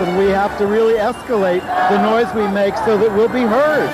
and we have to really escalate the noise we make so that we'll be heard.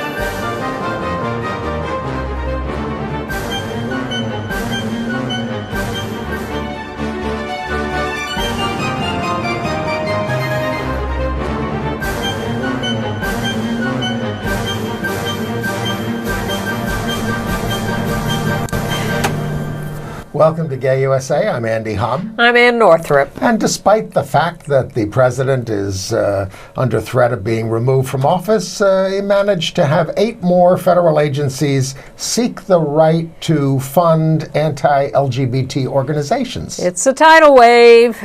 Welcome to Gay USA. I'm Andy Hum. I'm Ann Northrup. And despite the fact that the president is under threat of being removed from office, he managed to have 8 more federal agencies seek the right to fund anti-LGBT organizations. It's a tidal wave.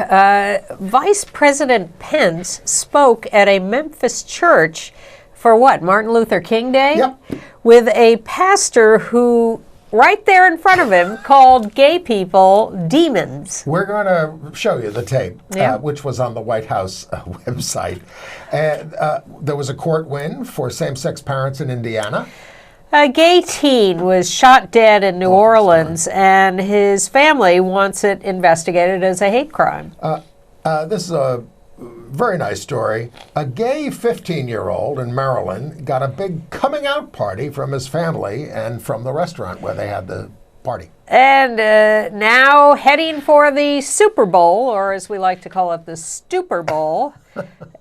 Vice President Pence spoke at a Memphis church for what, Martin Luther King Day? Yep. With a pastor who, right there in front of him, called gay people demons. We're going to show you the tape, Yeah. which was on the White House website. And there was a court win for same-sex parents in Indiana. A gay teen was shot dead in New Orleans, and his family wants it investigated as a hate crime. This is a very nice story. A gay 15-year-old in Maryland got a big coming out party from his family and from the restaurant where they had the party. And now heading for the Super Bowl, or as we like to call it, the Stupor Bowl,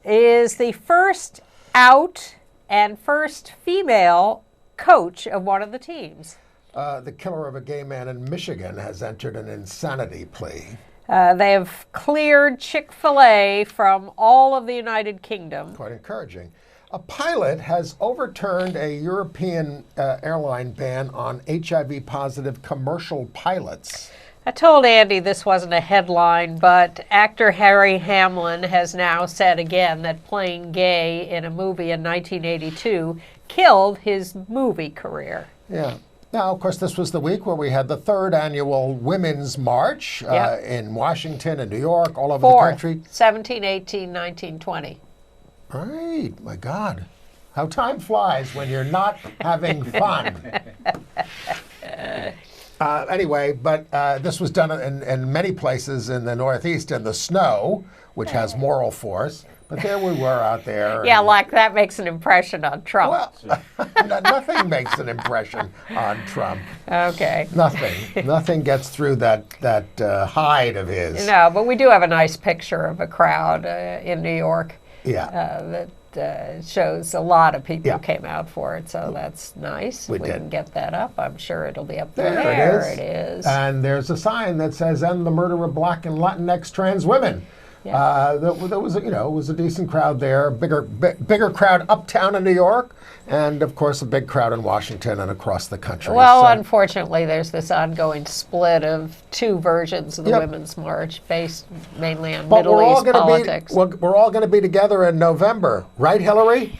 is the first out and first female coach of one of the teams. The killer of a gay man in Michigan has entered an insanity plea. They have cleared Chick-fil-A from all of the United Kingdom. Quite encouraging. A pilot has overturned a European airline ban on HIV-positive commercial pilots. I told Andy this wasn't a headline, but actor Harry Hamlin has now said again that playing gay in a movie in 1982 killed his movie career. Yeah. Now, of course, this was the week where we had the 3rd annual Women's March in Washington and New York, all over the country. 17, 18, 19, 20. Right. My God. How time flies when you're not having fun. Anyway, but this was done in many places in the Northeast in the snow, which has moral force. But there we were out there. Yeah, like that makes an impression on Trump. Well, nothing makes an impression on Trump. Okay. Nothing gets through that hide of his. No, but we do have a nice picture of a crowd in New York. Yeah. That shows a lot of people came out for it, so that's nice. We can get that up, I'm sure it'll be up there. There it is. And there's a sign that says, "End the murder of Black and Latinx trans women." Yeah. There was, it was a decent crowd there. Bigger crowd uptown in New York, and of course a big crowd in Washington and across the country. Well, unfortunately, there's this ongoing split of 2 versions of the Women's March, based mainly on Middle East politics. We're all going to be together in November, right, Hillary?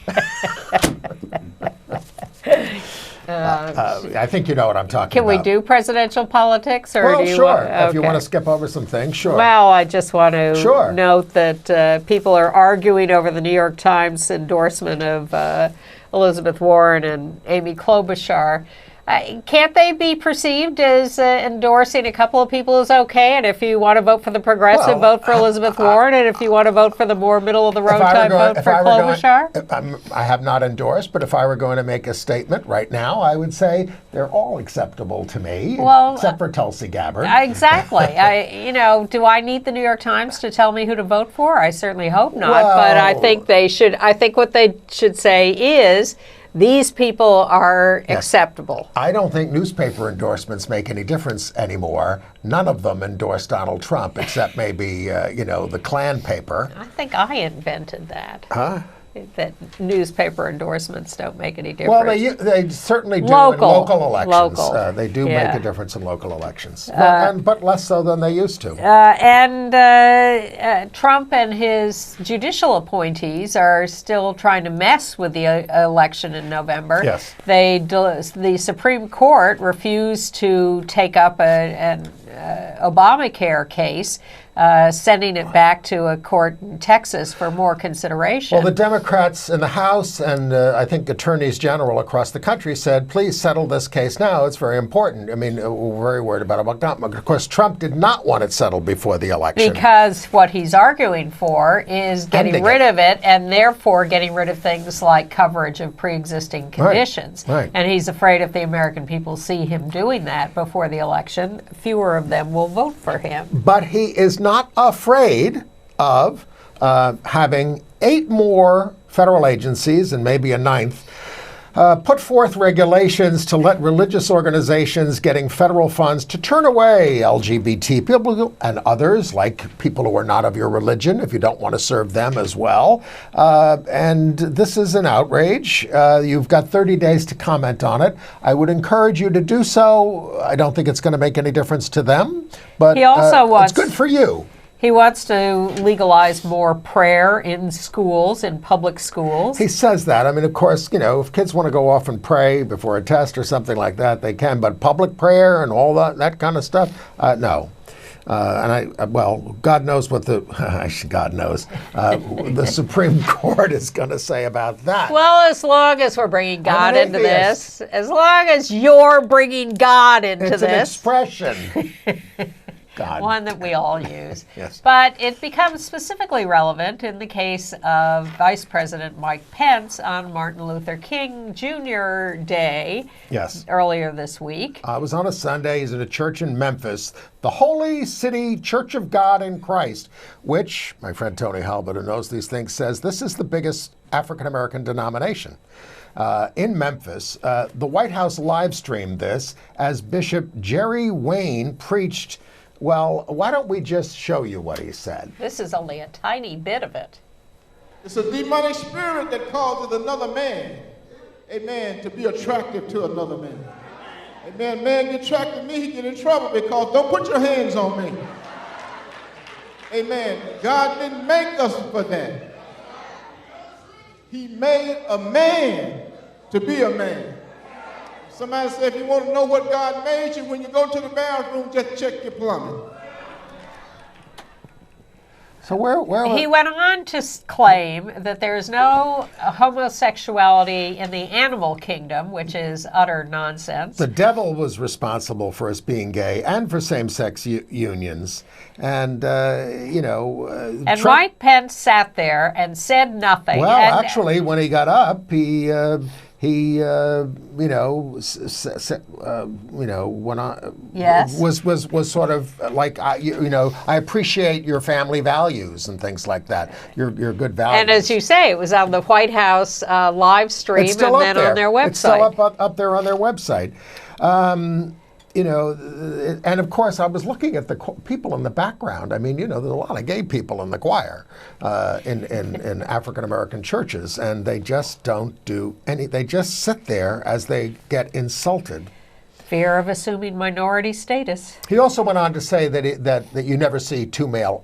I think you know what I'm talking about. Can we do presidential politics? Or Well, do you sure. Okay. If you want to skip over some things, sure. Well, I just want to Sure. note that people are arguing over the New York Times endorsement of Elizabeth Warren and Amy Klobuchar. Can't they be perceived as endorsing a couple of people is okay? And if you want to vote for the progressive, vote for Elizabeth Warren. And if you want to vote for the more middle-of-the-road type, vote for Klobuchar? I have not endorsed, but if I were going to make a statement right now, I would say they're all acceptable to me, except for Tulsi Gabbard. Exactly. Do I need the New York Times to tell me who to vote for? I certainly hope not. Well, but I think they should. I think what they should say is, these people are acceptable. I don't think newspaper endorsements make any difference anymore. None of them endorse Donald Trump, except maybe, the Klan paper. I think I invented that. Huh? That newspaper endorsements don't make any difference. Well, they certainly do in local elections. They do make a difference in local elections, but less so than they used to. Trump and his judicial appointees are still trying to mess with the election in November. Yes. The Supreme Court refused to take up Obamacare case, sending it back to a court in Texas for more consideration. Well, the Democrats in the House and I think attorneys general across the country said, please settle this case now. It's very important. I mean, we're very worried about it. Of course, Trump did not want it settled before the election. Because what he's arguing for is getting rid of it, and therefore getting rid of things like coverage of pre-existing conditions. Right. And he's afraid if the American people see him doing that before the election, fewer of them will vote for him. But he is not afraid of having 8 more federal agencies and maybe a 9th put forth regulations to let religious organizations getting federal funds to turn away LGBT people and others, like people who are not of your religion, if you don't want to serve them as well. And this is an outrage. You've got 30 days to comment on it. I would encourage you to do so. I don't think it's going to make any difference to them, but He also wants- it's good for you. He wants to legalize more prayer in schools, in public schools. He says that. I mean, of course, you know, if kids want to go off and pray before a test or something like that, they can. But public prayer and all that kind of stuff, no. Well, God knows what God knows, the Supreme Court is going to say about that. Well, as long as we're bringing God an into atheist. this, as long as you're bringing God into It's an this. expression. God. One that we all use. Yes. But it becomes specifically relevant in the case of Vice President Mike Pence on Martin Luther King Jr. Day Yes. earlier this week. I was on a Sunday. He's at a church in Memphis, the Holy City Church of God in Christ, which my friend Tony Halbert, who knows these things, says this is the biggest African-American denomination. In Memphis, the White House live streamed this as Bishop Jerry Wayne preached. Well, why don't we just show you what he said? This is only a tiny bit of it. It's a demonic spirit that causes another man, amen, to be attractive to another man. Amen. Man get attracted to me, he get in trouble because don't put your hands on me. Amen. God didn't make us for that. He made a man to be a man. Somebody said, if you want to know what God made you, when you go to the bathroom, just check your plumbing. So where He went on to claim that there is no homosexuality in the animal kingdom, which is utter nonsense. the devil was responsible for us being gay and for same-sex unions, and And Mike Pence sat there and said nothing. Well, And actually, when he got up, he went on. Yes. Was sort of like I appreciate your family values and things like that. Your good values. And as you say, it was on the White House live stream It's still and up then there. on their website. It's still up there on their website. And of course, I was looking at the people in the background. I mean, there's a lot of gay people in the choir in African American churches, and they just don't do any. They just sit there as they get insulted. Fear of assuming minority status. He also went on to say that you never see two males,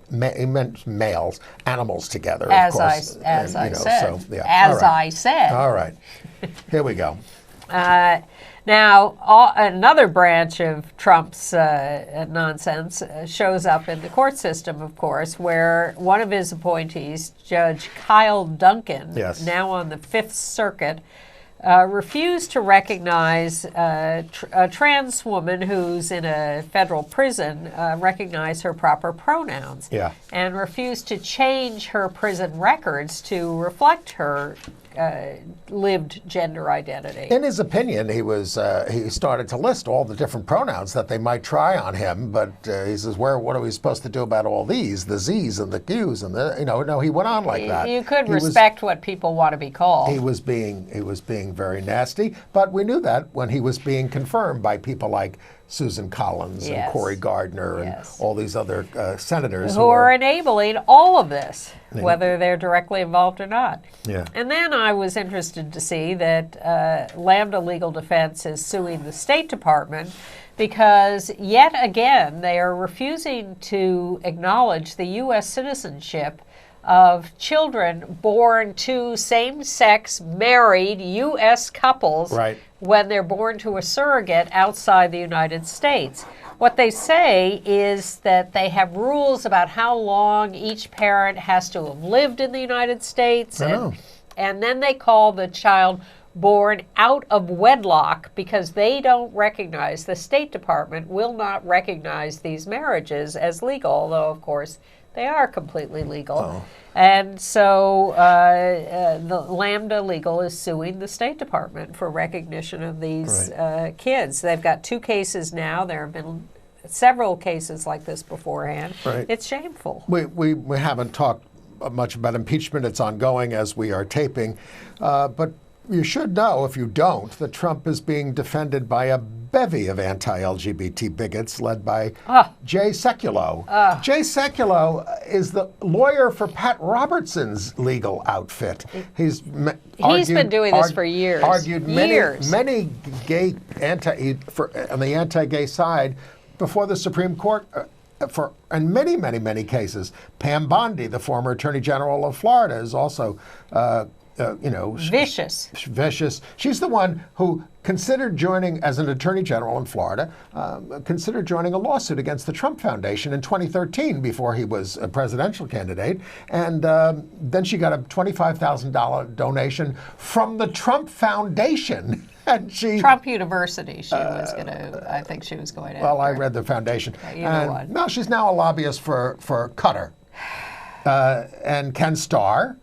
animals together. As of course. I said. So, yeah. All right. I said. All right. Here we go. Now, another branch of Trump's nonsense shows up in the court system, of course, where one of his appointees, Judge Kyle Duncan, Yes. now on the Fifth Circuit, refused to recognize a trans woman who's in a federal prison, recognize her proper pronouns, Yeah. and refused to change her prison records to reflect her lived gender identity. In his opinion, he started to list all the different pronouns that they might try on him, but he says, what are we supposed to do about all these, the Z's and the Q's and the, no, he went on like that. You could He respect what people want to be called. He was being very nasty, but we knew that when he was being confirmed by people like Susan Collins Yes. and Cory Gardner Yes. and all these other senators who are enabling all of this, whether they're directly involved or not. Yeah. And then I was interested to see that Lambda Legal Defense is suing the State Department because, yet again, they are refusing to acknowledge the U.S. citizenship of children born to same-sex married U.S. couples Right. when they're born to a surrogate outside the United States. What they say is that they have rules about how long each parent has to have lived in the United States. I know. And then they call the child born out of wedlock because they don't recognize, the State Department will not recognize these marriages as legal, although, of course, they are completely legal. Oh. And so the Lambda Legal is suing the State Department for recognition of these kids. They've got 2 cases now. There have been several cases like this beforehand. Right. It's shameful. We haven't talked much about impeachment. It's ongoing as we are taping. But you should know, if you don't, that Trump is being defended by a bevy of anti-LGBT bigots led by Jay Sekulow. Jay Sekulow is the lawyer for Pat Robertson's legal outfit. He's been doing this for years. Argued many gay on the anti-gay side before the Supreme Court. In many cases. Pam Bondi, the former Attorney General of Florida, is also vicious. She's the one who considered joining, as an attorney general in Florida, considered joining a lawsuit against the Trump Foundation in 2013 before he was a presidential candidate. And then she got a $25,000 donation from the Trump Foundation. And Trump University, I think she was going to. Well, I read the foundation. Either one. No, she's now a lobbyist for Qatar. And Ken Starr.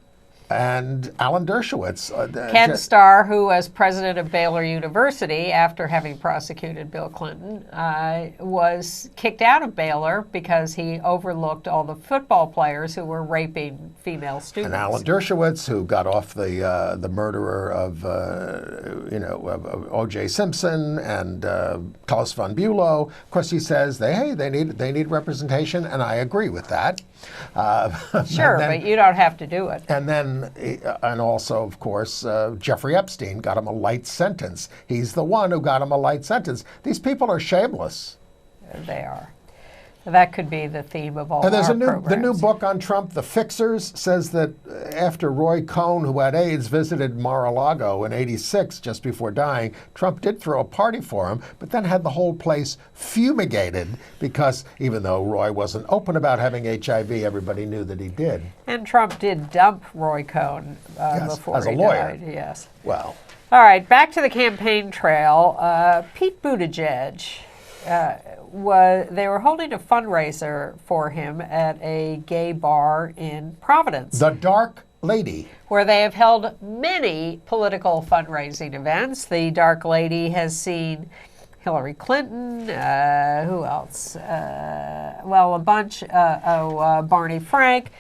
And Alan Dershowitz. Ken Starr, who was president of Baylor University after having prosecuted Bill Clinton, was kicked out of Baylor because he overlooked all the football players who were raping female students. And Alan Dershowitz, who got off the murderer of O.J. Simpson and Klaus von Bülow. Of course, he says they need representation, and I agree with that. Sure, but you don't have to do it. And also, of course, Jeffrey Epstein got him a light sentence. He's the one who got him a light sentence. These people are shameless. They are. That could be the theme of all and there's our the new book on Trump, The Fixers, says that after Roy Cohn, who had AIDS, visited Mar-a-Lago in '86, just before dying, Trump did throw a party for him, but then had the whole place fumigated because even though Roy wasn't open about having HIV, everybody knew that he did. And Trump did dump Roy Cohn before as a he lawyer. died. Yes. Well. All right, back to the campaign trail. Pete Buttigieg. They were holding a fundraiser for him at a gay bar in Providence. The Dark Lady. Where they have held many political fundraising events. The Dark Lady has seen Hillary Clinton, who else? A bunch, Barney Frank.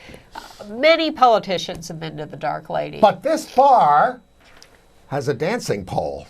Many politicians have been to the Dark Lady. But this bar has a dancing pole,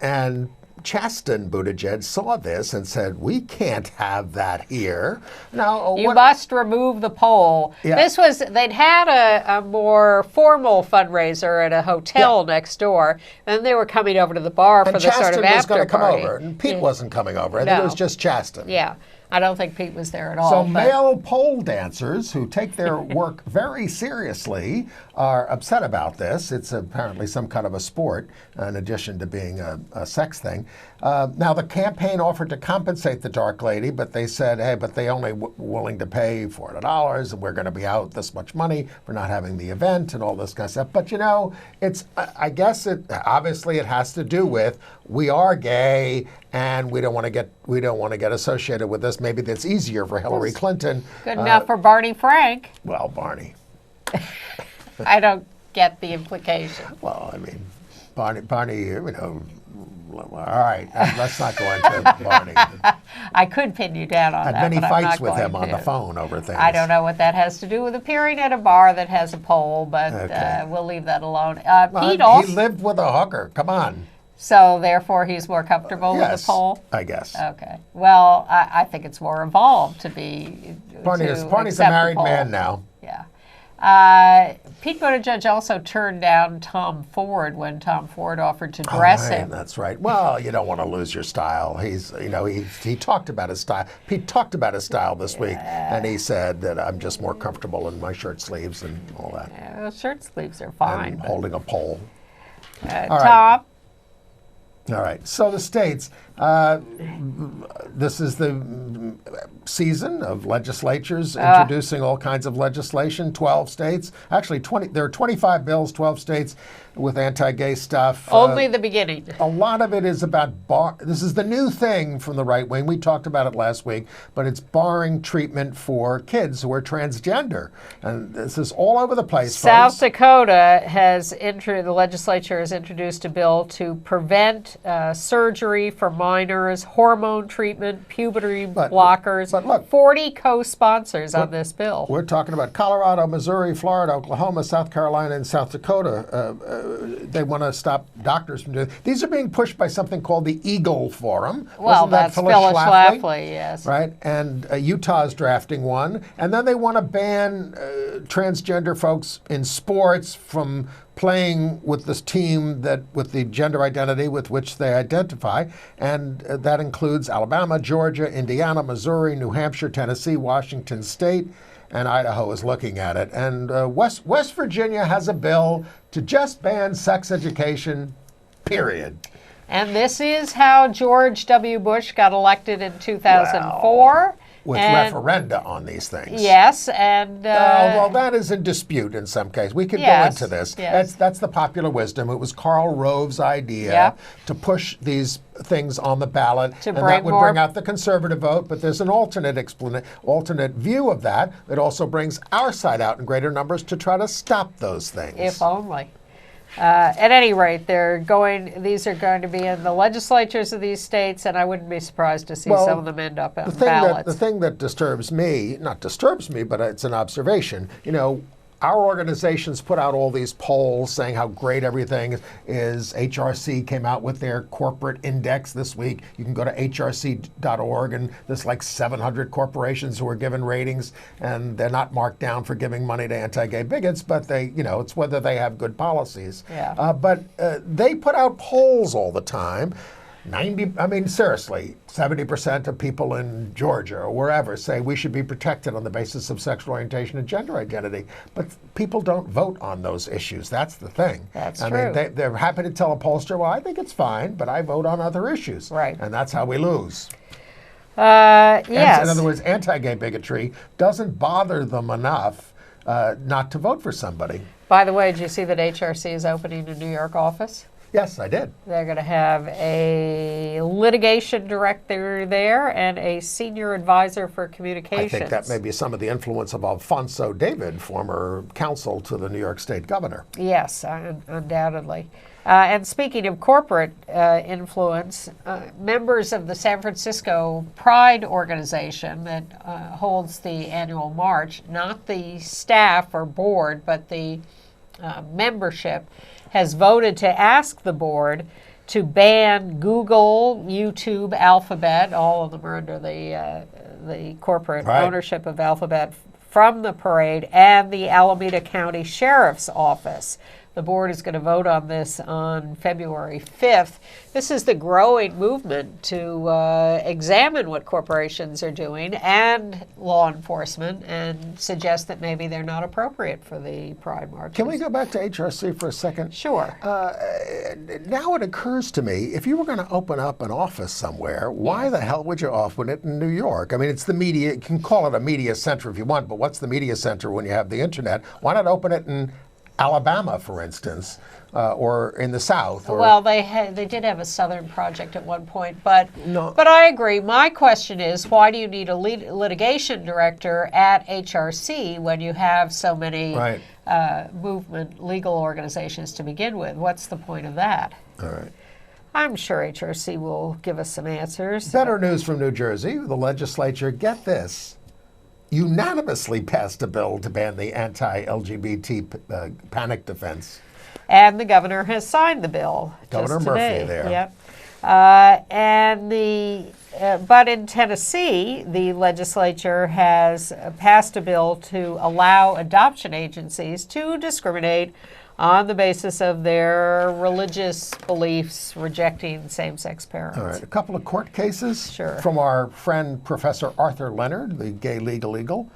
and Chasten Buttigieg saw this and said, "We can't have that here." Now, you must remove the pole. Yeah. They'd had a more formal fundraiser at a hotel next door, and they were coming over to the bar for the sort of after party. And Chasten was going to come over, and Pete wasn't coming over. I think it was just Chasten. Yeah. I don't think Pete was there at all. So male pole dancers who take their work very seriously are upset about this. It's apparently some kind of a sport, in addition to being a sex thing. Now, the campaign offered to compensate the Dark Lady, but they said, hey, but they only willing to pay $400, and we're going to be out this much money for not having the event and all this kind of stuff. But, I guess obviously it has to do with we are gay, and we don't want to get associated with this. Maybe that's easier for Hillary Clinton. Good enough for Barney Frank. Well, Barney. I don't get the implication. Well, I mean, Barney, all right, let's not go into Barney. I could pin you down on that. Had many fights with him on the phone over things. I don't know what that has to do with appearing at a bar that has a pole, but we'll leave that alone. Pete also, he lived with a hooker. Come on. So therefore, he's more comfortable with a pole? I guess. Okay. Well, I think it's more evolved to be. Barney's a married man now. Yeah. Pete Buttigieg also turned down Tom Ford when Tom Ford offered to dress him. That's right. Well, you don't want to lose your style. He talked about his style. Pete talked about his style this week, and he said that I'm just more comfortable in my shirt sleeves and all that. Yeah, well, shirt sleeves are fine. And holding a pole. Tom. All right. So the states, This is the season of legislatures introducing all kinds of legislation. 12 states, actually 20. There are 25 bills, 12 states with anti-gay stuff. Only the beginning. A lot of it is about this is the new thing from the right wing. We talked about it last week, but it's barring treatment for kids who are transgender, and this is all over the place. South folks. Dakota the legislature has introduced a bill to prevent surgery for minors, hormone treatment, puberty blockers. But look, 40 co-sponsors on this bill. We're talking about Colorado, Missouri, Florida, Oklahoma, South Carolina, and South Dakota. They want to stop doctors from doing. These are being pushed by something called the Eagle Forum. Well, Wasn't that that's Phyllis Schlafly, yes. Right, and Utah's drafting one, and then they want to ban transgender folks in sports from playing with this team with the gender identity with which they identify, and that includes Alabama, Georgia, Indiana, Missouri, New Hampshire, Tennessee, Washington State, and Idaho is looking at it. And West Virginia has a bill to just ban sex education, period. And this is how George W. Bush got elected in 2004. With referenda on these things. Yes, and... well, that is in dispute in some cases. We could go into this. Yes. That's the popular wisdom. It was Karl Rove's idea to push these things on the ballot, and that would bring out the conservative vote. But there's an alternate view of that. It also brings our side out in greater numbers to try to stop those things. If only. At any rate, these are going to be in the legislatures of these states, and I wouldn't be surprised to see some of them end up on ballots. The thing that disturbs me, not disturbs me, but it's an observation, our organizations put out all these polls saying how great everything is. HRC came out with their corporate index this week. You can go to hrc.org, and there's like 700 corporations who are given ratings, and they're not marked down for giving money to anti-gay bigots, but it's whether they have good policies. Yeah. But they put out polls all the time. Seriously, 70% of people in Georgia or wherever say we should be protected on the basis of sexual orientation and gender identity. But people don't vote on those issues. That's the thing. That's true. They're happy to tell a pollster, well, I think it's fine, but I vote on other issues. Right. And that's how we lose. Yes. In other words, anti-gay bigotry doesn't bother them enough not to vote for somebody. By the way, did you see that HRC is opening a New York office? Yes, I did. They're going to have a litigation director there and a senior advisor for communications. I think that may be some of the influence of Alfonso David, former counsel to the New York State governor. Yes, undoubtedly. And speaking of corporate influence, members of the San Francisco Pride organization that holds the annual march, not the staff or board, but the membership, has voted to ask the board to ban Google, YouTube, Alphabet, all of them are under the corporate ownership of Alphabet, from the parade, and the Alameda County Sheriff's Office. The board is going to vote on this on February 5th. This is the growing movement to examine what corporations are doing and law enforcement and suggest that maybe they're not appropriate for the Pride marches. Can we go back to HRC for a second? Sure. Now it occurs to me, if you were going to open up an office somewhere, why the hell would you open it in New York? I mean, it's the media. You can call it a media center if you want, but what's the media center when you have the internet? Why not open it in Alabama, for instance, or in the South? Well, they did have a Southern project at one point, but I agree. My question is, why do you need a litigation director at HRC when you have so many movement legal organizations to begin with? What's the point of that? All right. I'm sure HRC will give us some answers. Better news from New Jersey. The legislature, get this, unanimously passed a bill to ban the anti-LGBT panic defense. And the governor has signed the bill. Governor Murphy there. Yep. But in Tennessee, the legislature has passed a bill to allow adoption agencies to discriminate on the basis of their religious beliefs, rejecting same-sex parents. All right, a couple of court cases Sure. from our friend Professor Arthur Leonard, the gay legal eagle.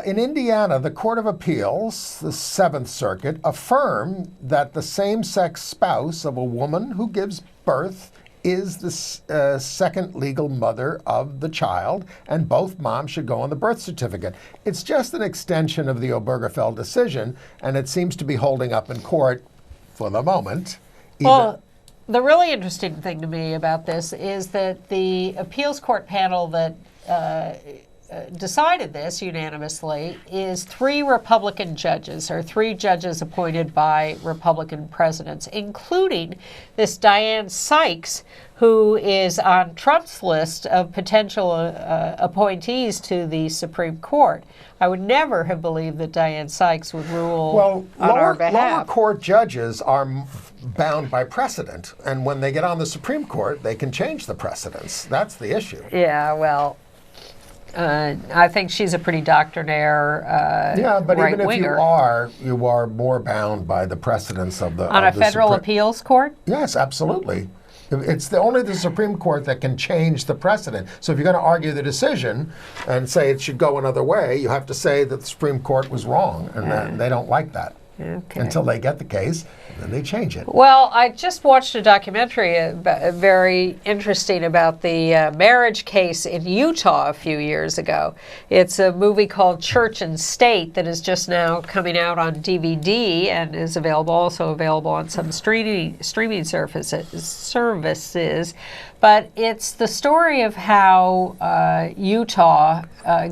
In Indiana, the Court of Appeals, the Seventh Circuit, affirmed that the same-sex spouse of a woman who gives birth is the second legal mother of the child, and both moms should go on the birth certificate. It's just an extension of the Obergefell decision, and it seems to be holding up in court for the moment. Well, the really interesting thing to me about this is that the appeals court panel that decided this unanimously is 3 Republican judges, or 3 judges appointed by Republican presidents, including this Diane Sykes, who is on Trump's list of potential appointees to the Supreme Court. I would never have believed that Diane Sykes would rule on our behalf. Lower court judges are bound by precedent, and when they get on the Supreme Court, they can change the precedents. That's the issue. Yeah, well, I think she's a pretty doctrinaire yeah, but even if right-winger. you are more bound by the precedents of the On a federal appeals court? Yes, absolutely. It's only the Supreme Court that can change the precedent. So if you're going to argue the decision and say it should go another way, you have to say that the Supreme Court was wrong, and they don't like that. Okay. Until they get the case, then they change it. Well, I just watched a documentary very interesting about the marriage case in Utah a few years ago. It's a movie called Church and State that is just now coming out on DVD and is also available on some streaming services. But it's the story of how Utah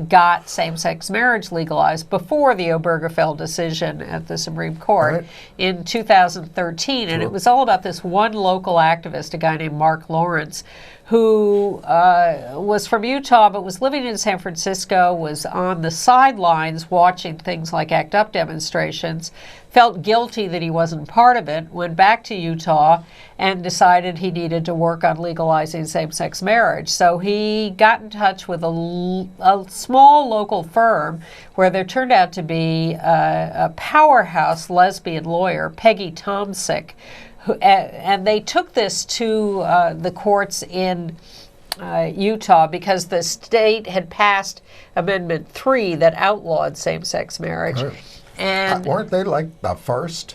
got same-sex marriage legalized before the Obergefell decision at the Supreme Court in 2013. And it was all about this one local activist, a guy named Mark Lawrence, who was from Utah but was living in San Francisco, was on the sidelines watching things like ACT UP demonstrations, felt guilty that he wasn't part of it, went back to Utah and decided he needed to work on legalizing same-sex marriage. So he got in touch with a small local firm where there turned out to be a powerhouse lesbian lawyer, Peggy Tomsick, and they took this to the courts in Utah because the state had passed Amendment 3 that outlawed same-sex marriage. Right. And weren't they like the first?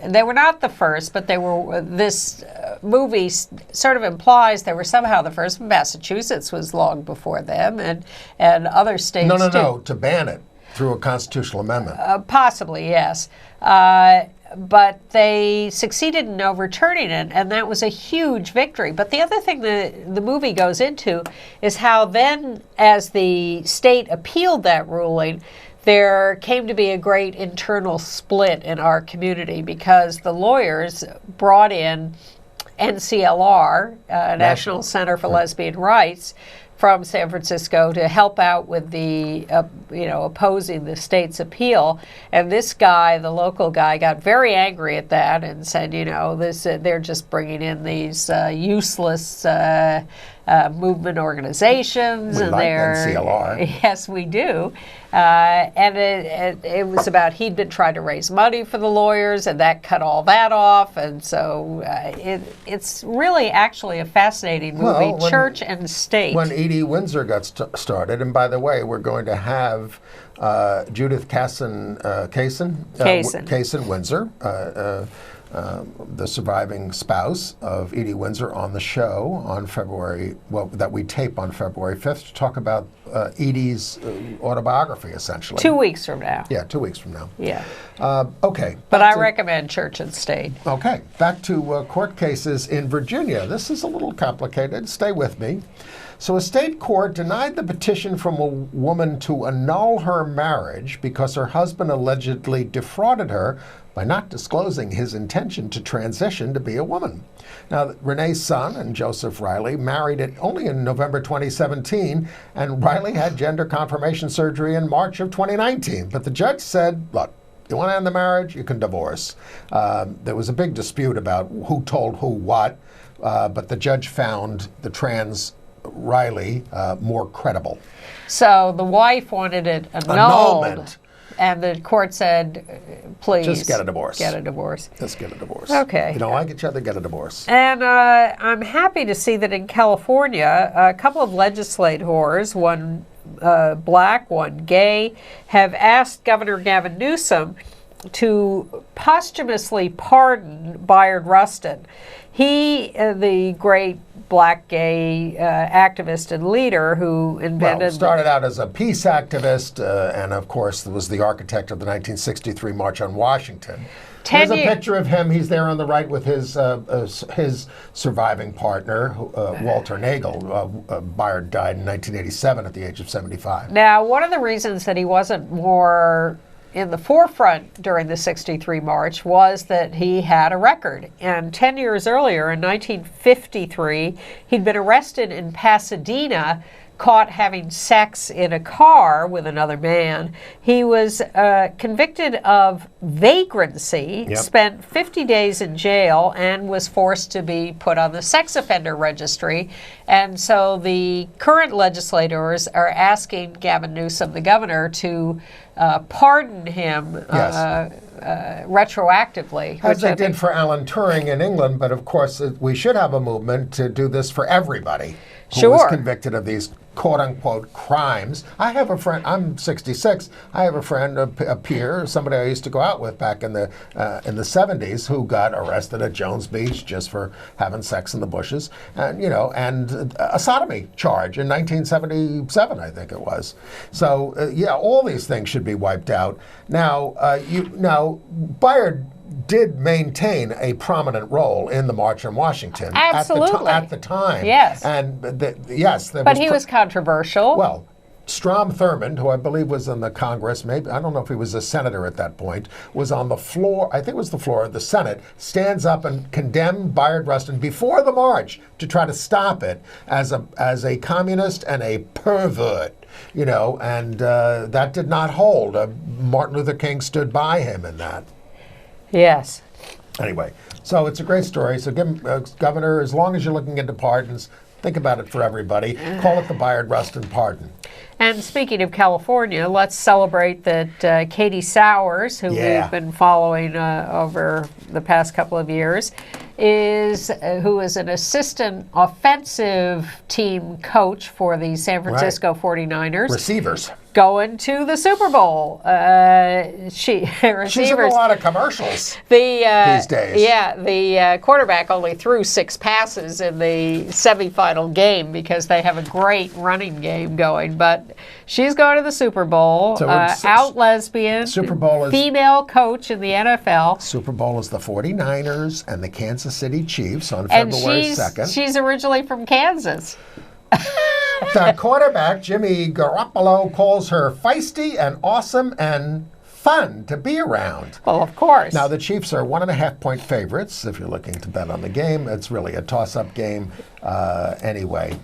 they were not the first, but they were. This movie sort of implies they were somehow the first. Massachusetts was long before them, and other states. No, to ban it through a constitutional amendment. Possibly, yes. But they succeeded in overturning it, and that was a huge victory. But the other thing that the movie goes into is how then, as the state appealed that ruling, there came to be a great internal split in our community because the lawyers brought in NCLR, National Center for Lesbian Rights, from San Francisco to help out with the, opposing the state's appeal. And this guy, the local guy, got very angry at that and said, they're just bringing in these useless movement organizations. We and like they're NCLR. Yes, we do. And it was about he'd been trying to raise money for the lawyers, and that cut all that off. And so it's really actually a fascinating movie, Church and State. When Edie Windsor got started, and by the way, we're going to have Judith Kaysen Windsor, the surviving spouse of Edie Windsor, on the show on that we tape on February 5th to talk about Edie's autobiography, essentially. 2 weeks from now. Yeah, 2 weeks from now. Yeah. Okay. But I recommend Church and State. Okay, back to court cases in Virginia. This is a little complicated. Stay with me. So a state court denied the petition from a woman to annul her marriage because her husband allegedly defrauded her by not disclosing his intention to transition to be a woman. Now, Renee's son and Joseph Riley married only in November 2017, and Riley had gender confirmation surgery in March of 2019. But the judge said, look, you want to end the marriage, you can divorce. There was a big dispute about who told who what, but the judge found the trans Riley more credible. So the wife wanted it annulled. Annulment. And the court said, please. Just get a divorce. Get a divorce. Just get a divorce. Okay. If you don't like each other, get a divorce. And I'm happy to see that in California, a couple of legislators, one black, one gay, have asked Governor Gavin Newsom to posthumously pardon Bayard Rustin. He, the great black gay activist and leader who invented... Well, started out as a peace activist and, of course, was the architect of the 1963 March on Washington. There's a picture of him. He's there on the right with his surviving partner, Walter Nagel. Bayard died in 1987 at the age of 75. Now, one of the reasons that he wasn't more in the forefront during the 63 March was that he had a record. And 10 years earlier, in 1953, he'd been arrested in Pasadena, caught having sex in a car with another man. He was convicted of vagrancy, spent 50 days in jail, and was forced to be put on the sex offender registry. And so the current legislators are asking Gavin Newsom, the governor, to pardon him retroactively. As they did for Alan Turing in England, but of course we should have a movement to do this for everybody who was convicted of these quote-unquote crimes. I have a friend, I'm 66, I have a friend, a peer, somebody I used to go out with back in the 70s who got arrested at Jones Beach just for having sex in the bushes, and and a sodomy charge in 1977, I think it was. So all these things should be wiped out. Now, Bayard did maintain a prominent role in the March on Washington. Absolutely. At the time. Yes. And he was controversial. Well, Strom Thurmond, who I believe was in the Congress, maybe, I don't know if he was a senator at that point, was on the floor, I think it was the floor of the Senate, stands up and condemned Bayard Rustin before the march to try to stop it as a communist and a pervert. And that did not hold. Martin Luther King stood by him in that. Yes. Anyway, so it's a great story. So, Governor, as long as you're looking into pardons, think about it for everybody. Call it the Bayard Rustin pardon. And speaking of California, let's celebrate that Katie Sowers, who we've been following over the past couple of years, who is an assistant offensive team coach for the San Francisco 49ers. Receivers. Going to the Super Bowl. She's in a lot of commercials these days. Yeah, the quarterback only threw 6 passes in the semifinal game because they have a great running game going. But she's going to the Super Bowl. So out lesbian. Super Bowl is female coach in the NFL. Super Bowl is the 49ers and the Kansas City Chiefs on February 2nd. She's originally from Kansas. The quarterback, Jimmy Garoppolo, calls her feisty and awesome and fun to be around. Well, of course. Now, the Chiefs are 1.5-point favorites. If you're looking to bet on the game, it's really a toss-up game. Anyway,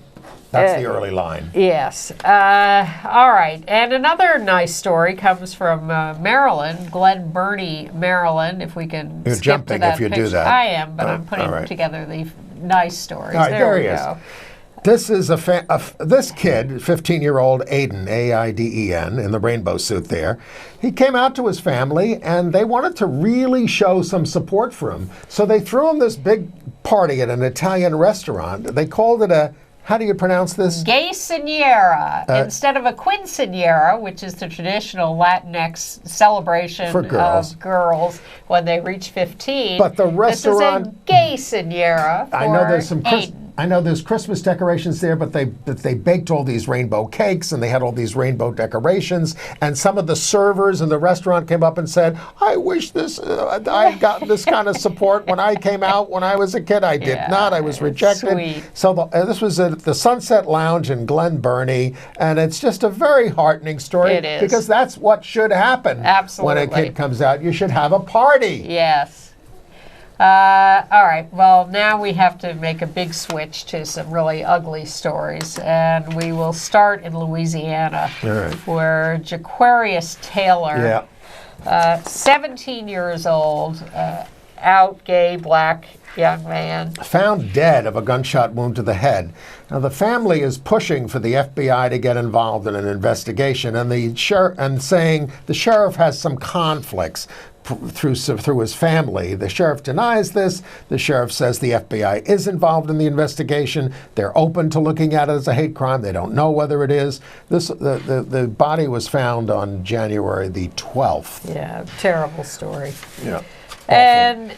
that's the early line. Yes. All right. And another nice story comes from Maryland, Glen Burnie, Maryland, if we can You're skip jumping to that if you picture. do that. I am, but I'm putting together the nice stories. All right, there we he go. is. This is this kid, 15-year-old Aiden, A-I-D-E-N, in the rainbow suit there. He came out to his family, and they wanted to really show some support for him. So they threw him this big party at an Italian restaurant. They called it how do you pronounce this? Gayseniera, instead of a quinceañera, which is the traditional Latinx celebration for girls. Of girls when they reach 15. But the restaurant, this is a gayseniera for I know there's Christmas decorations there, but they baked all these rainbow cakes and they had all these rainbow decorations. And some of the servers in the restaurant came up and said, "I wish I'd gotten this kind of support when I came out when I was a kid. I did not. I was rejected." Sweet. So this was at the Sunset Lounge in Glen Burnie, and it's just a very heartening story. It is. Because that's what should happen. Absolutely. When a kid comes out. You should have a party. Yes. All right, well, now we have to make a big switch to some really ugly stories, and we will start in Louisiana, where Jaquarius Taylor, 17 years old, out gay black young man, found dead of a gunshot wound to the head. Now, the family is pushing for the FBI to get involved in an investigation, and saying the sheriff has some conflicts through his family. The sheriff denies this. The sheriff says the FBI is involved in the investigation. They're open to looking at it as a hate crime. They don't know whether it is. The body was found on January the 12th. Yeah, terrible story. Yeah. And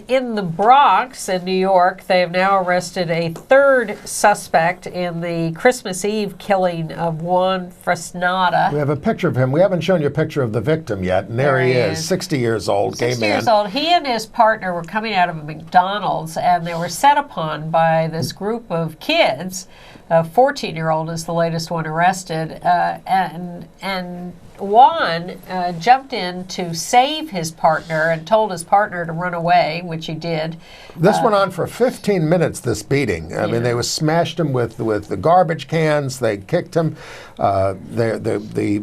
in the Bronx in New York, they have now arrested a third suspect in the Christmas Eve killing of Juan Fresnada. We have a picture of him. We haven't shown you a picture of the victim yet, and there he is, 60 years old, gay man. 60 years old. He and his partner were coming out of a McDonald's, and they were set upon by this group of kids. A 14-year-old is the latest one arrested, and Juan jumped in to save his partner and told his partner to run away, which he did. This went on for 15 minutes, this beating. I mean, they smashed him with the garbage cans. They kicked him. The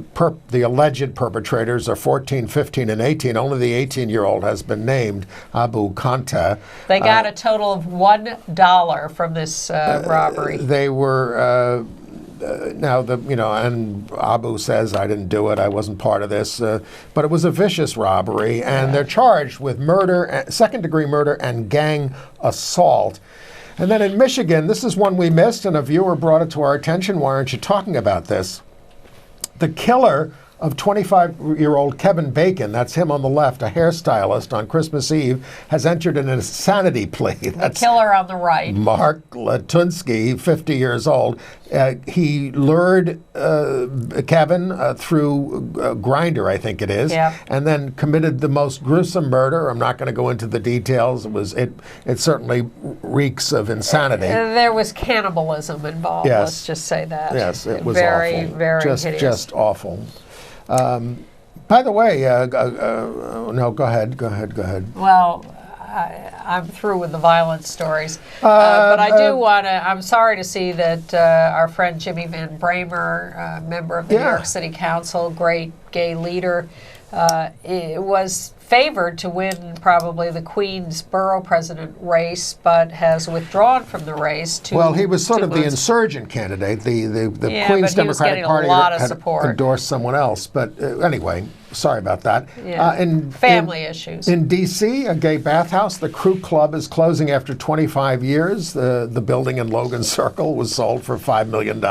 alleged perpetrators are 14, 15, and 18. Only the 18-year-old has been named, Abu Kanta. They got a total of $1 from this robbery. They were... and Abu says, I didn't do it, I wasn't part of this, but it was a vicious robbery, and they're charged with murder, second-degree murder, and gang assault. And then in Michigan, this is one we missed, and a viewer brought it to our attention. Why aren't you talking about this? The killer of 25-year-old Kevin Bacon, that's him on the left, a hairstylist, on Christmas Eve, has entered an insanity plea. That's the killer on the right. Mark Latunsky, 50 years old. He lured Kevin through Grindr, I think it is, and then committed the most gruesome murder. I'm not going to go into the details. It certainly reeks of insanity. There was cannibalism involved. Yes. Let's just say that. Yes, it was very, awful. very hideous. Just awful. By the way, no, go ahead. Well, I'm through with the violence stories, but I do want to. I'm sorry to see that our friend Jimmy Van Bramer, member of the New York City Council, great gay leader, was favored to win probably the Queens borough president race, but has withdrawn from the race. Well, he was sort of the insurgent candidate. The Queens Democratic Party had endorsed someone else. But anyway, sorry about that. Family issues. In D.C., a gay bathhouse, the Crew Club, is closing after 25 years. The building in Logan Circle was sold for $5 million.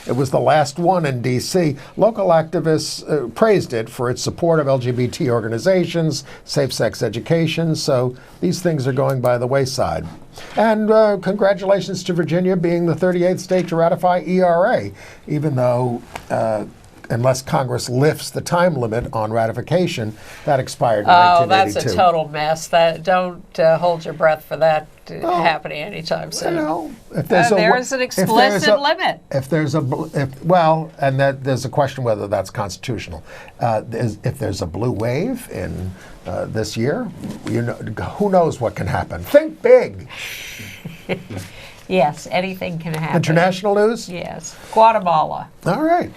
It was the last one in D.C. Local activists praised it for its support of LGBT organizations, safe-sex education, so these things are going by the wayside. And congratulations to Virginia being the 38th state to ratify ERA, even though unless Congress lifts the time limit on ratification, that expired in 1982. That's a total mess. Don't hold your breath for that happening anytime soon. If there's an explicit limit. There's a question whether that's constitutional. If there's a blue wave in this year, who knows what can happen? Think big. Yes, anything can happen. International news? Yes. Guatemala. All right.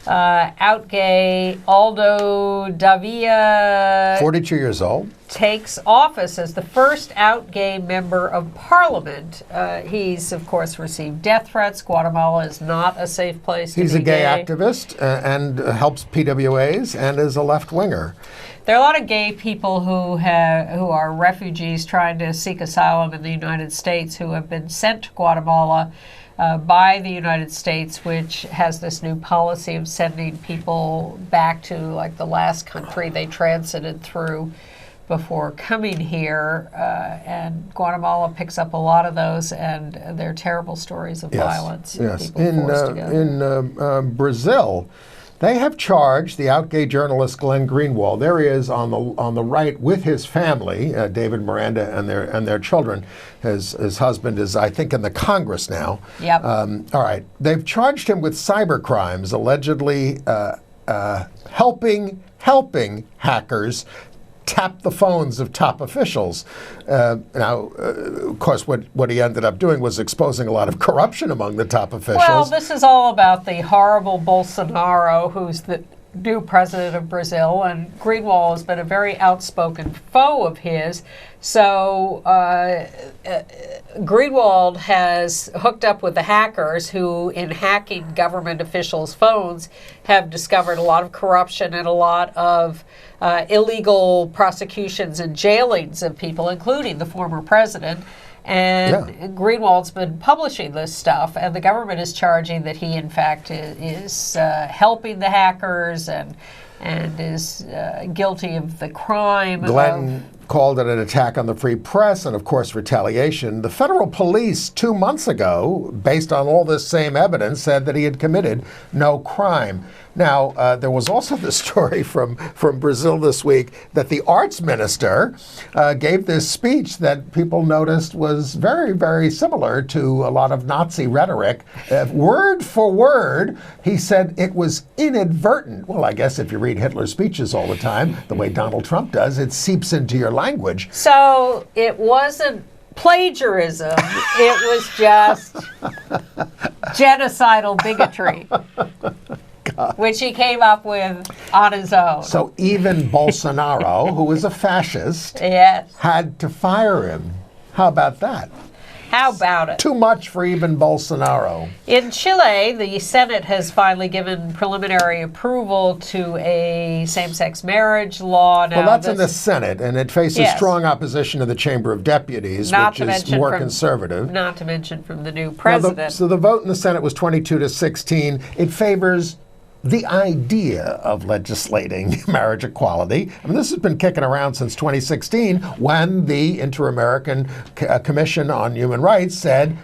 Out gay Aldo Davia, 42 years old, takes office as the first out gay member of parliament. He's, of course, received death threats. Guatemala is not a safe place to be He's a gay activist and helps PWAs and is a left-winger. There are a lot of gay people who are refugees trying to seek asylum in the United States who have been sent to Guatemala by the United States, which has this new policy of sending people back to like the last country they transited through before coming here. And Guatemala picks up a lot of those, and they're terrible stories of violence. Yes. People forced to go. In Brazil, they have charged the out gay journalist Glenn Greenwald. There he is on the right with his family, David Miranda and their children. His husband is, I think, in the Congress now. Yep. All right. They've charged him with cyber crimes, allegedly helping hackers tap the phones of top officials. Of course, what he ended up doing was exposing a lot of corruption among the top officials. Well, this is all about the horrible Bolsonaro, who's the new president of Brazil, and Greenwald has been a very outspoken foe of his. So Greenwald has hooked up with the hackers who, in hacking government officials' phones, have discovered a lot of corruption and a lot of illegal prosecutions and jailings of people, including the former president. And Greenwald's been publishing this stuff, and the government is charging that he, in fact, is helping the hackers and is guilty of the crime called it an attack on the free press and, of course, retaliation. The federal police 2 months ago, based on all this same evidence, said that he had committed no crime. Now, there was also the story from Brazil this week that the arts minister gave this speech that people noticed was very, very similar to a lot of Nazi rhetoric. Word for word, he said it was inadvertent. Well, I guess if you read Hitler's speeches all the time, the way Donald Trump does, it seeps into your language. So it wasn't plagiarism. It was just genocidal bigotry, which he came up with on his own. So even Bolsonaro, who is a fascist, Yes. had to fire him. How about that? How about it? Too much for even Bolsonaro. In Chile, the Senate has finally given preliminary approval to a same-sex marriage law. Now, Well, that's in the Senate, and it faces Yes. strong opposition of the Chamber of Deputies, Not which to is mention more from- conservative. Not to mention from the new Now, president. so the vote in the Senate was 22-16. It favors the idea of legislating marriage equality. I mean, this has been kicking around since 2016 when the Inter-American Commission on Human Rights said,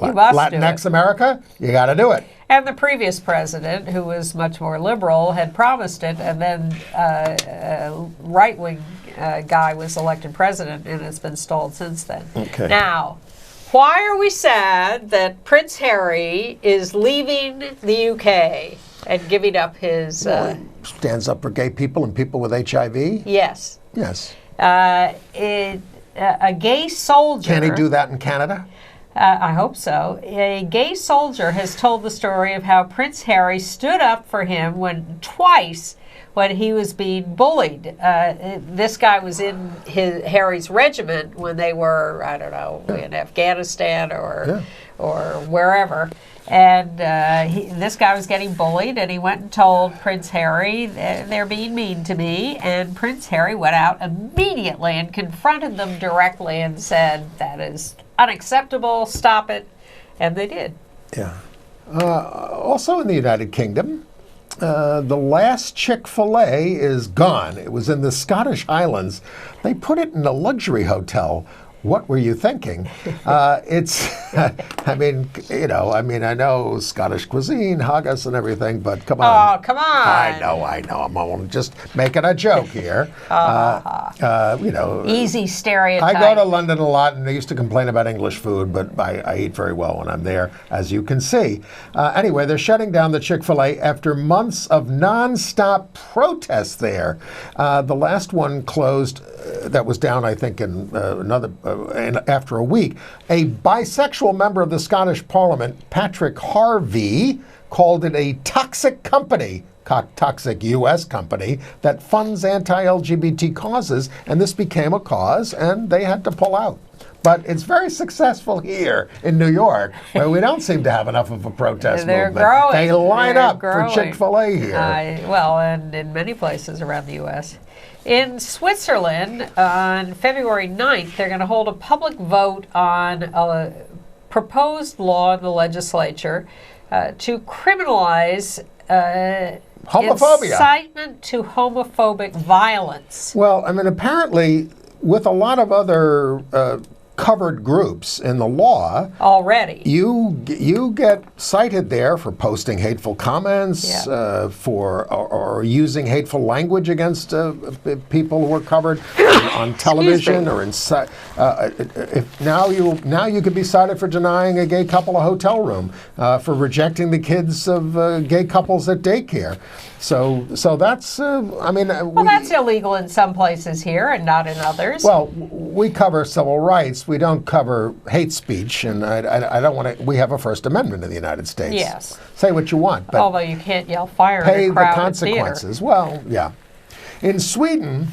You must do Latinx it. America, you got to do it. And the previous president, who was much more liberal, had promised it, and then a right-wing guy was elected president, and it's been stalled since then. Okay. Now, why are we sad that Prince Harry is leaving the UK and giving up his... Stands up for gay people and people with HIV? yes. Yes. A gay soldier... Can he do that in Canada? I hope so. A gay soldier has told the story of how Prince Harry stood up for him twice when he was being bullied. This guy was in Harry's regiment when they were, I don't know, in Afghanistan or wherever. And this guy was getting bullied, and he went and told Prince Harry, they're being mean to me. And Prince Harry went out immediately and confronted them directly and said, that is unacceptable, stop it. And they did. Yeah. Also in the United Kingdom, the last Chick-fil-A is gone. It was in the Scottish Highlands. They put it in a luxury hotel. What were you thinking? It's, I know Scottish cuisine, haggis and everything, but come on. Oh, come on. I know. I'm only just making a joke here. Easy stereotype. I go to London a lot, and they used to complain about English food, but I eat very well when I'm there, as you can see. Anyway, they're shutting down the Chick-fil-A after months of nonstop protests there. The last one closed, that was down, I think, in after a week. A bisexual member of the Scottish Parliament, Patrick Harvey, called it a toxic company. Toxic U.S. company that funds anti-LGBT causes, and this became a cause, and they had to pull out. But it's very successful here in New York, where we don't seem to have enough of a protest They're movement. growing. They line They're up growing. for Chick-fil-A here. And in many places around the U.S. In Switzerland, on February 9th, they're going to hold a public vote on a proposed law in the legislature to criminalize Homophobia. incitement to homophobic violence. Well, I mean, apparently, with a lot of other covered groups in the law, Already. you get cited there for posting hateful comments, or using hateful language against people who are covered on television or in. Now you could be cited for denying a gay couple a hotel room, for rejecting the kids of gay couples at daycare. So that's That's illegal in some places here and not in others. Well, we cover civil rights. We don't cover hate speech, and I don't want to. We have a First Amendment in the United States. Yes. Say what you want, but Although you can't yell fire pay in a the crowded consequences. Well, yeah. In Sweden,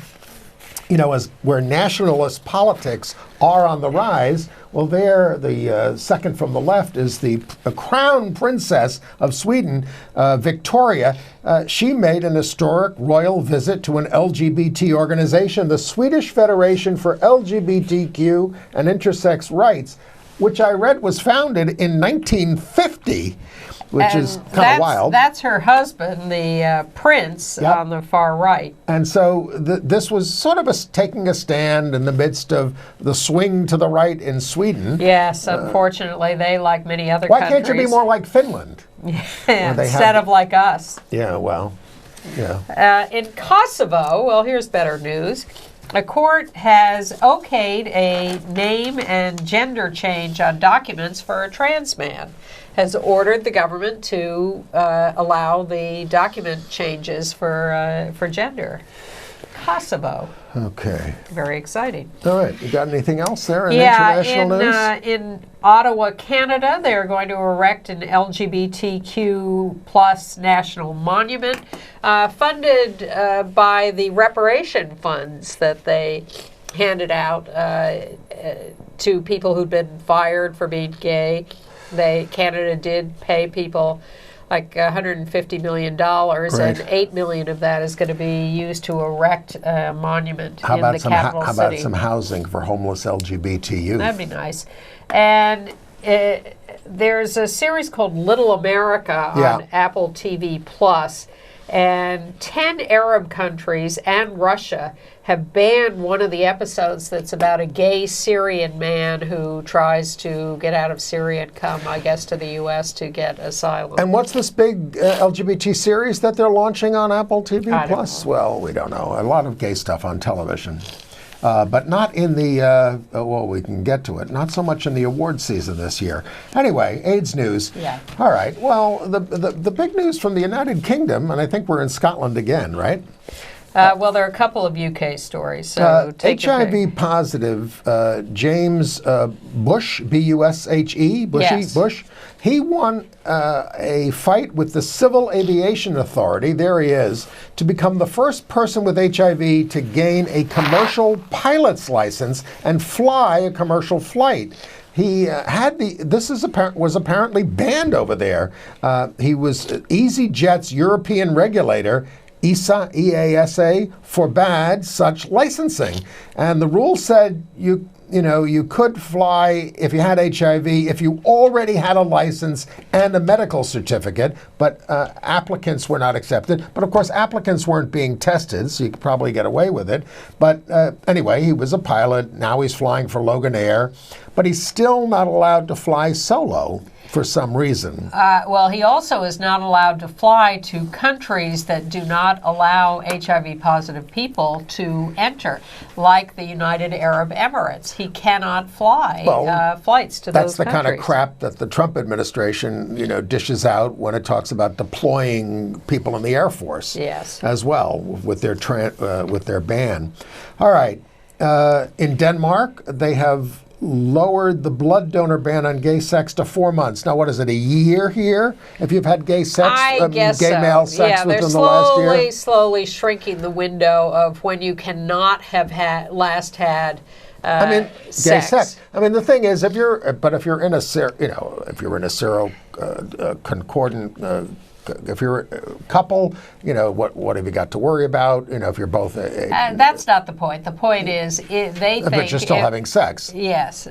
where nationalist politics are on the rise, well, there, the second from the left is the crown princess of Sweden, Victoria. She made an historic royal visit to an LGBT organization, the Swedish Federation for LGBTQ and Intersex Rights, which I read was founded in 1950. which is kind of wild. That's her husband, the prince Yep. on the far right. And so this was sort of taking a stand in the midst of the swing to the right in Sweden. Yes, unfortunately, they, like many other Why countries. can't you be more like Finland? Instead of like us. Yeah, well, yeah. In Kosovo, well, here's better news. A court has okayed a name and gender change on documents for a trans man. Has ordered the government to allow the document changes for gender. Kosovo. Okay. Very exciting. All right. You got anything else there in international news? In Ottawa, Canada, they're going to erect an LGBTQ plus national monument funded by the reparation funds that they handed out to people who'd been fired for being gay. Canada did pay people like $150 million, Great. and $8 million of that is going to be used to erect a monument in the capital city. How about some housing for homeless LGBT youth? That'd be nice. And there's a series called Little America on Apple TV Plus, and 10 Arab countries and Russia have banned one of the episodes that's about a gay Syrian man who tries to get out of Syria and come, I guess, to the U.S. to get asylum. And what's this big LGBT series that they're launching on Apple TV Plus? Well, we don't know. A lot of gay stuff on television. But not in the, well, we can get to it, not so much in the award season this year. Anyway, AIDS news. Yeah. All right. Well, the big news from the United Kingdom, and I think we're in Scotland again, right? Well, there are a couple of UK stories. So take your pick. HIV positive James Bushe, B-U-S-H-E, Bush. He won a fight with the Civil Aviation Authority, there he is, to become the first person with HIV to gain a commercial pilot's license and fly a commercial flight. He was apparently banned over there. He was EasyJet's European regulator, EASA, E-A-S-A, forbade such licensing. And the rule said you could fly if you had HIV, if you already had a license and a medical certificate, but applicants were not accepted. But of course, applicants weren't being tested, so you could probably get away with it. But anyway, he was a pilot. Now he's flying for Logan Air, but he's still not allowed to fly solo for some reason. Well, he also is not allowed to fly to countries that do not allow HIV-positive people to enter, like the United Arab Emirates. He cannot fly flights to those countries. That's the kind of crap that the Trump administration, dishes out when it talks about deploying people in the Air Force. Yes. As well, with their ban. All right. In Denmark, they have lowered the blood donor ban on gay sex to 4 months. Now, what is it, a year here? If you've had gay sex, male sex within the last year? They're slowly shrinking the window of when you cannot have last had gay sex. I mean, the thing is, if you're in a concordant. If you're a couple, what have you got to worry about? If you're both. That's not the point. The point is, they think. But you're still having sex. Yes.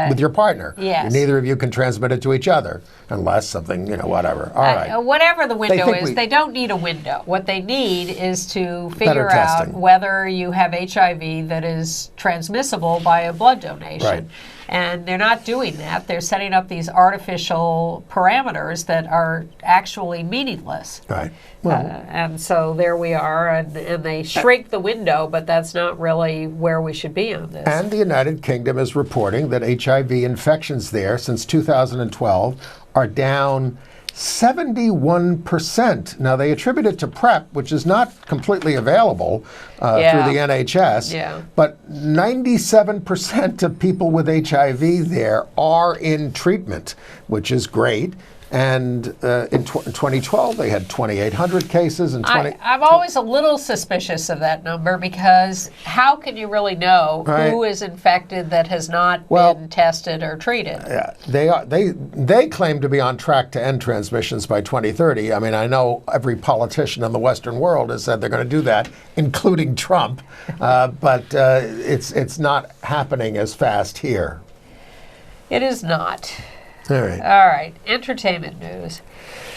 With your partner. Yes. Neither of you can transmit it to each other unless something, whatever. All right. Whatever the window is, they don't need a window. What they need is to figure out whether you have HIV that is transmissible by a blood donation. Right. And they're not doing that. They're setting up these artificial parameters that are actually meaningless. Right. Well, and so there we are, and they shrink the window, but that's not really where we should be on this. And the United Kingdom is reporting that HIV infections there since 2012 are down 71%. Now, they attribute it to PrEP, which is not completely available through the NHS, but 97% of people with HIV there are in treatment, which is great. And in 2012, they had 2,800 cases. I'm always a little suspicious of that number, because how can you really know who is infected that has not been tested or treated? Yeah, they claim to be on track to end transmissions by 2030. I mean, I know every politician in the Western world has said they're going to do that, including Trump, but it's not happening as fast here. It is not. All right. All right, entertainment news.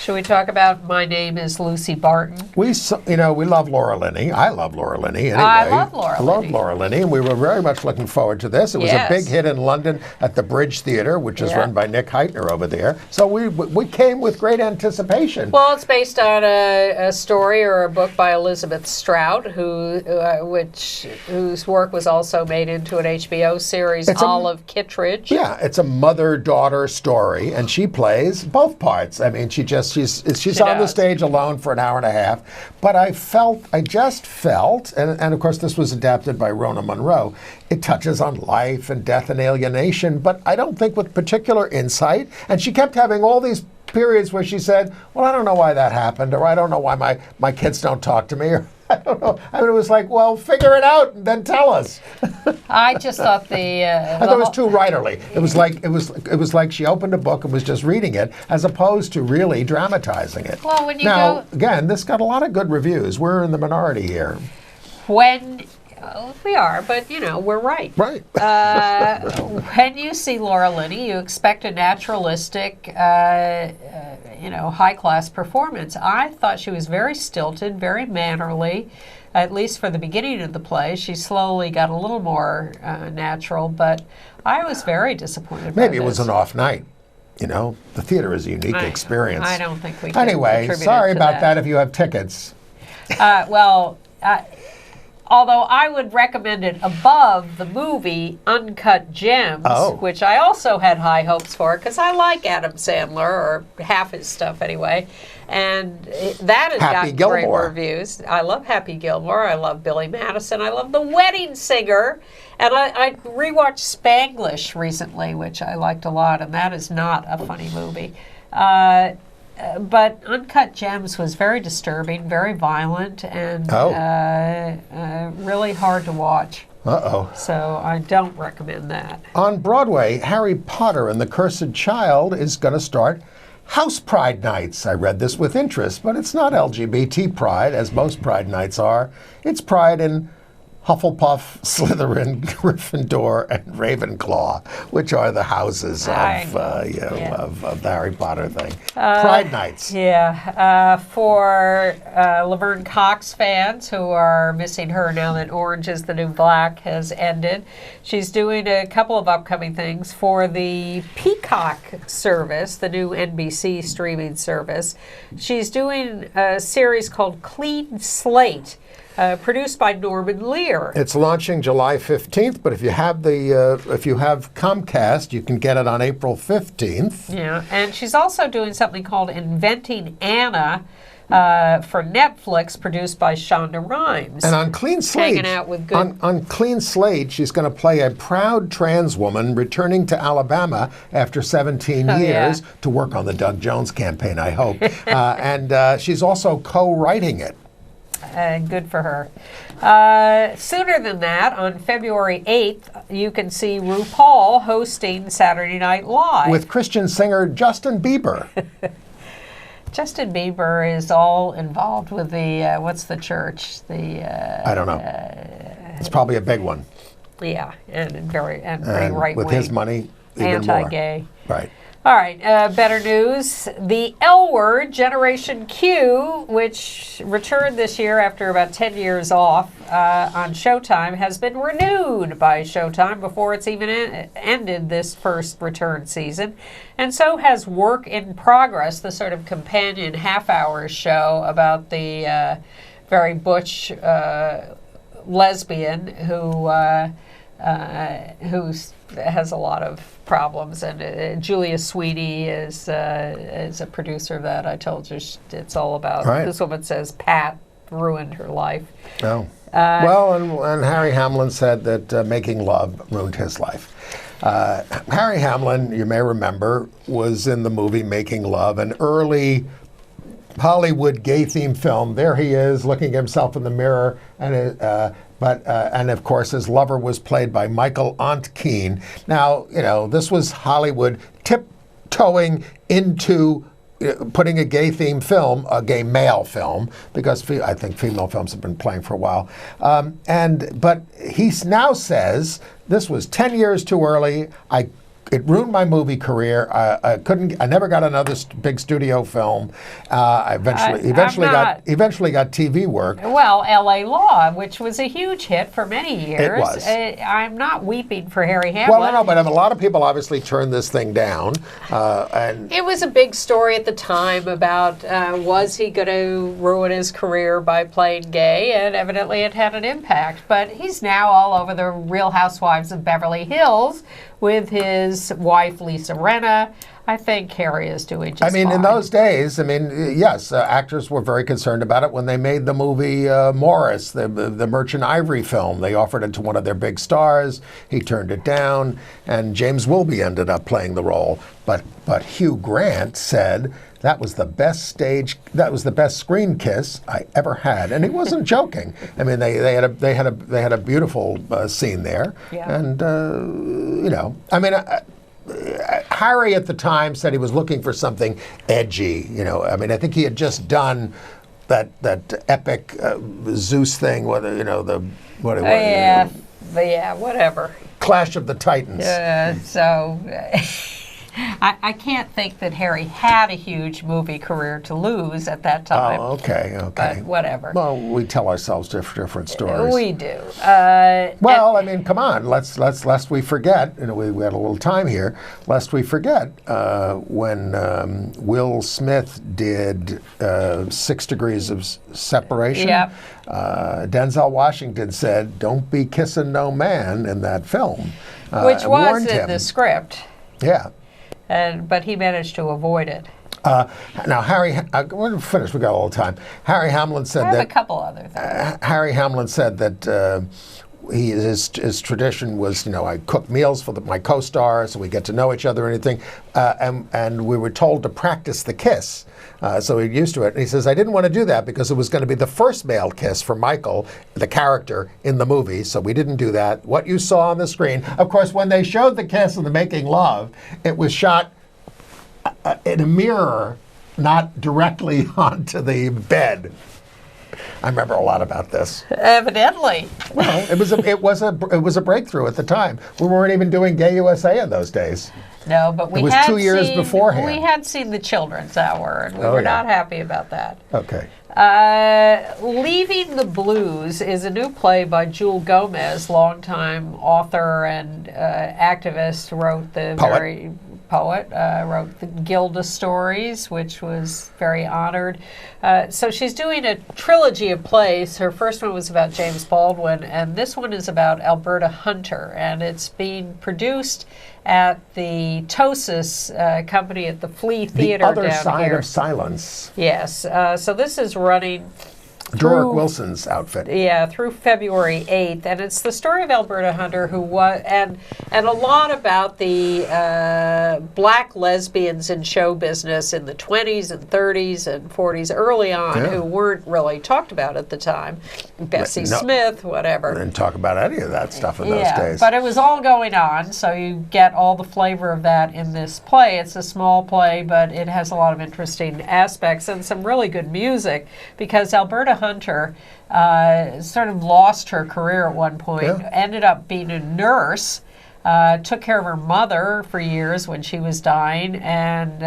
Should we talk about My Name is Lucy Barton? We love Laura Linney. I love Laura Linney. Anyway, I love Laura I love Linney. Laura Linney, and we were very much looking forward to this. It was Yes. a big hit in London at the Bridge Theatre, which is Yeah. run by Nick Heitner over there. So we came with great anticipation. Well, it's based on a story or a book by Elizabeth Strout, whose work was also made into an HBO series, Olive Kitteridge. Yeah, it's a mother-daughter story, and she plays both parts. I mean, she's on the does. stage alone for an hour and a half. But I just felt, and of course this was adapted by Rona Munro, it touches on life and death and alienation, but I don't think with particular insight. And she kept having all these periods where she said, well, I don't know why that happened, or I don't know why my kids don't talk to me, or I don't know. I mean, it was like, well, figure it out and then tell us. I just thought I thought it was too writerly. It was like she opened a book and was just reading it, as opposed to really dramatizing it. Well, when you now, go- again, this got a lot of good reviews. We're in the minority here. We are, but we're right. Right. When you see Laura Linney, you expect a naturalistic, high-class performance. I thought she was very stilted, very mannerly, at least for the beginning of the play. She slowly got a little more natural, but I was very disappointed Maybe by it was this. an off night. The theater is a unique experience. I don't think we can Anyway, attribute sorry it to about that if you have tickets. Although I would recommend it above the movie Uncut Gems, Oh. which I also had high hopes for, because I like Adam Sandler, or half his stuff anyway, and that has Happy gotten great Gilmore. reviews. I love Happy Gilmore. I love Billy Madison. I love The Wedding Singer, and I rewatched Spanglish recently, which I liked a lot, and that is not a funny movie. But Uncut Gems was very disturbing, very violent, and really hard to watch. Uh-oh. So I don't recommend that. On Broadway, Harry Potter and the Cursed Child is going to start House Pride Nights. I read this with interest, but it's not LGBT pride, as most Pride Nights are. It's pride in Hufflepuff, Slytherin, Gryffindor, and Ravenclaw, which are the houses of the Harry Potter thing. Pride Nights. Yeah, for Laverne Cox fans who are missing her now that Orange is the New Black has ended, she's doing a couple of upcoming things for the Peacock service, the new NBC streaming service. She's doing a series called Clean Slate, produced by Norman Lear. It's launching July 15th, but if you have Comcast, you can get it on April 15th. Yeah, and she's also doing something called Inventing Anna for Netflix, produced by Shonda Rhimes. And on Clean Slate, Hanging out with good- on Clean Slate, she's going to play a proud trans woman returning to Alabama after 17 years to work on the Doug Jones campaign, I hope. And she's also co-writing it. Good for her. Sooner than that, on February 8th, you can see RuPaul hosting Saturday Night Live. With Christian singer Justin Bieber. Justin Bieber is all involved with the, what's the church? I don't know. It's probably a big one. Yeah, and pretty right-wing. With his money, even anti-gay. more. Right. All right, better news. The L Word, Generation Q, which returned this year after about 10 years off on Showtime, has been renewed by Showtime before it's even ended this first return season. And so has Work in Progress, the sort of companion half-hour show about the very butch lesbian who has a lot of problems, and Julia Sweeney is a producer of that. I told you it's all about. Right. This woman says Pat ruined her life. Oh. And Harry Hamlin said that making love ruined his life. Harry Hamlin, you may remember, was in the movie Making Love, an early Hollywood gay-themed film. There he is, looking at himself in the mirror, and and of course his lover was played by Michael Ontkean. Now, this was Hollywood tiptoeing into putting a gay-themed film, a gay male film, because I think female films have been playing for a while. But he now says this was 10 years too early. It ruined my movie career. I never got another big studio film. I eventually got TV work. Well, L.A. Law, which was a huge hit for many years. It was. I'm not weeping for Harry Hamlin. Well, no, but a lot of people obviously turned this thing down. And it was a big story at the time about was he going to ruin his career by playing gay, and evidently it had an impact. But he's now all over the Real Housewives of Beverly Hills with his wife, Lisa Rinna. I think Harry is doing just fine. In those days, yes, actors were very concerned about it when they made the movie Morris, the Merchant Ivory film. They offered it to one of their big stars. He turned it down, and James Wilby ended up playing the role. But Hugh Grant said that was the best screen kiss I ever had, and he wasn't joking. They had a beautiful scene there, yeah. And Harry at the time said he was looking for something edgy. I think he had just done that epic Zeus thing, whatever. Clash of the Titans. So. I can't think that Harry had a huge movie career to lose at that time. Oh, okay. But whatever. Well, we tell ourselves different stories. We do. Come on. Lest we forget. We had a little time here. Lest we forget when Will Smith did 6 Degrees of Separation. Yep. Denzel Washington said, "Don't be kissing no man" in that film, which was in the script. Yeah. But he managed to avoid it. Now, Harry, we're finished. We got all the time. Harry Hamlin said I have a couple other things. Harry Hamlin said that his tradition was, I cook meals for my co-stars, and we get to know each other and anything, and we were told to practice the kiss. So he's used to it. And he says, I didn't want to do that because it was going to be the first male kiss for Michael, the character in the movie. So we didn't do that. What you saw on the screen, of course, when they showed the kiss in the Making Love, it was shot in a mirror, not directly onto the bed. I remember a lot about this. Evidently. Well, it was a breakthrough at the time. We weren't even doing Gay USA in those days. No, but we it was had 2 years beforehand. We had seen The Children's Hour, and we were not happy about that. Okay. Leaving the Blues is a new play by Jewel Gomez, longtime author and activist, wrote the Gilda stories, which was very honored. So she's doing a trilogy of plays. Her first one was about James Baldwin, and this one is about Alberta Hunter, and it's being produced at the Tosis company at the Flea Theater down here. The Other Side of Silence. Yes. So this is running Doric Wilson's outfit. Yeah, through February 8th. And it's the story of Alberta Hunter, who was, and a lot about the black lesbians in show business in the 20s and 30s and 40s early on, who weren't really talked about at the time. Bessie Smith, whatever. We didn't talk about any of that stuff in those days. But it was all going on, so you get all the flavor of that in this play. It's a small play, but it has a lot of interesting aspects and some really good music, because Alberta Hunter sort of lost her career at one point, ended up being a nurse, took care of her mother for years when she was dying, and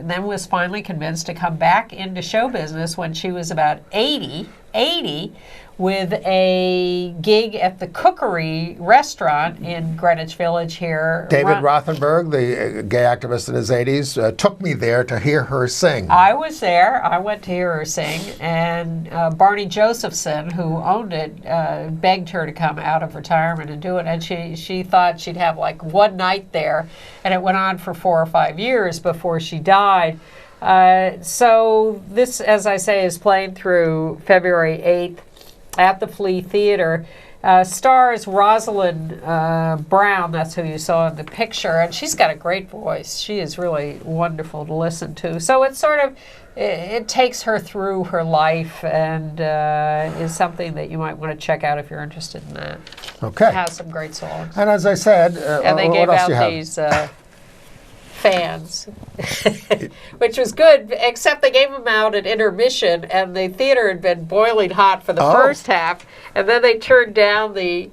then was finally convinced to come back into show business when she was about 80, with a gig at the Cookery restaurant in Greenwich Village here. David Rothenberg, the gay activist in his 80s, took me there to hear her sing. I was there. I went to hear her sing. And Barney Josephson, who owned it, begged her to come out of retirement and do it. And she thought she'd have like one night there. And it went on for 4 or 5 years before she died. So this, as I say, is playing through February 8th. At the Flea Theater. Stars Rosalind Brown, that's who you saw in the picture, and she's got a great voice. She is really wonderful to listen to. So it's sort of, it takes her through her life, and is something that you might want to check out if you're interested in that. Okay. It has some great songs. And as I said, and they gave out these fans, which was good, except they gave them out at intermission, and the theater had been boiling hot for the first half, and then they turned on the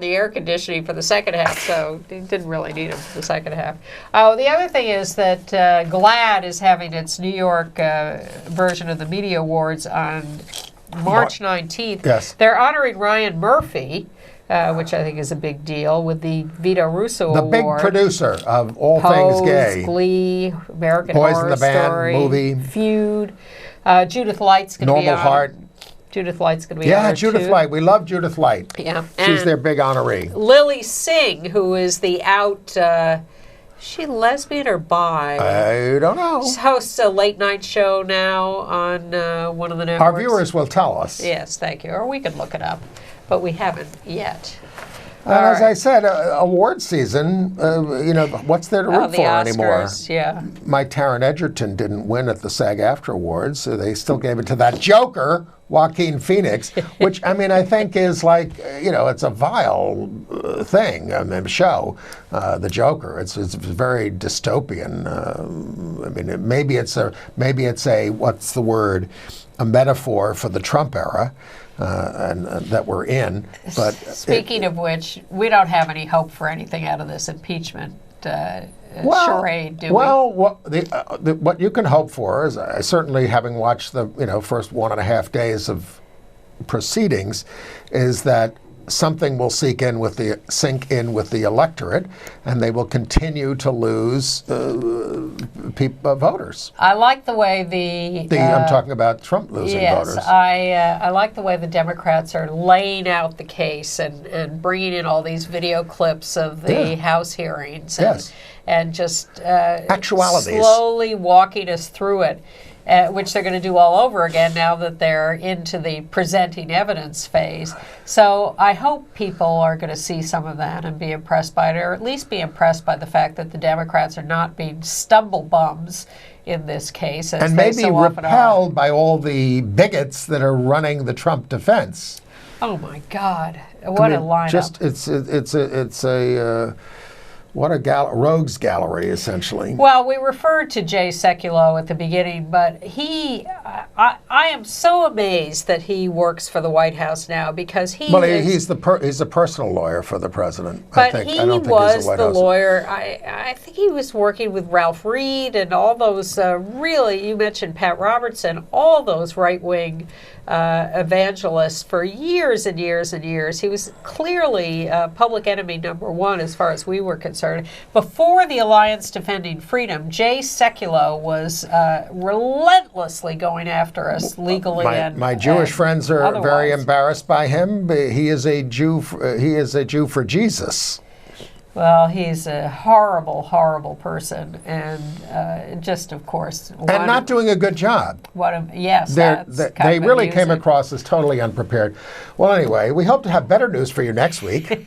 air conditioning for the second half, so they didn't really need them for the second half. Oh, the other thing is that GLAAD is having its New York version of the Media Awards on March 19th. Yes. They're honoring Ryan Murphy, which I think is a big deal, with the Vito Russo The Award. big producer of All Pose, Things Gay. Glee, American Boys in Horror the Band Story, movie. Feud. Judith Light's going to be Normal Heart. Judith Light's going to be Yeah, honored Judith too. Light. We love Judith Light. Yeah. She's And their big honoree. Lily Singh, who is the out, is she lesbian or bi? I don't know. She hosts a late night show now on one of the networks. Our viewers will tell us. Yes, thank you. Or we can look it up, but we haven't yet. And as I said, award season, what's there to root the for Oscars, anymore? yeah. My Taron Egerton didn't win at the SAG-AFTRA Awards, so they still gave it to that joker, Joaquin Phoenix, which, I think is like, it's a vile thing, show, the Joker. It's very dystopian. Maybe it's a, what's the word, a metaphor for the Trump era. And that we're in. But Speaking of which, we don't have any hope for anything out of this impeachment charade, do we? Well, what you can hope for is, certainly having watched the first 1.5 days of proceedings, is that something will sink in with the electorate, and they will continue to lose voters. I like the way I'm talking about Trump losing voters. Yes, I like the way the Democrats are laying out the case and bringing in all these video clips of the House hearings and just actualities, slowly walking us through it. Which they're going to do all over again now that they're into the presenting evidence phase. So I hope people are going to see some of that and be impressed by it, or at least be impressed by the fact that the Democrats are not being stumble bums in this case, as and they maybe so often repelled by all the bigots that are running the Trump defense. are. Oh my God! What a lineup! Just it's a what a rogues gallery, essentially. Well, we referred to Jay Sekulow at the beginning, but I am so amazed that he works for the White House now, because he's a personal lawyer for the president. But I he don't think was he's a White the House lawyer. I think he was working with Ralph Reed and all those really, you mentioned Pat Robertson, all those right-wing evangelists for years and years and years. He was clearly public enemy number one as far as we were concerned. Before the Alliance Defending Freedom, Jay Sekulow was relentlessly going after us legally my Jewish friends are otherwise. very embarrassed by him. He is a Jew. He is a Jew for Jesus. Well, he's a horrible, horrible person, and just, of course, and not doing a good job. Yes, they really came across as totally unprepared. Well, anyway, we hope to have better news for you next week.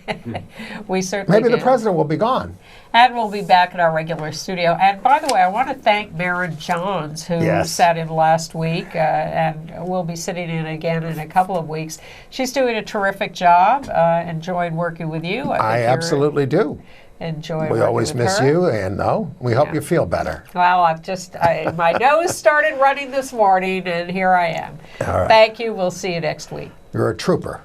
We certainly Maybe do. the president will be gone. And we'll be back at our regular studio. And by the way, I want to thank Maren Johns, who sat in last week, and will be sitting in again in a couple of weeks. She's doing a terrific job. Enjoyed working with you. I absolutely do. We always miss you, and we hope you feel better. Well, my nose started running this morning, and here I am. All right. Thank you. We'll see you next week. You're a trooper.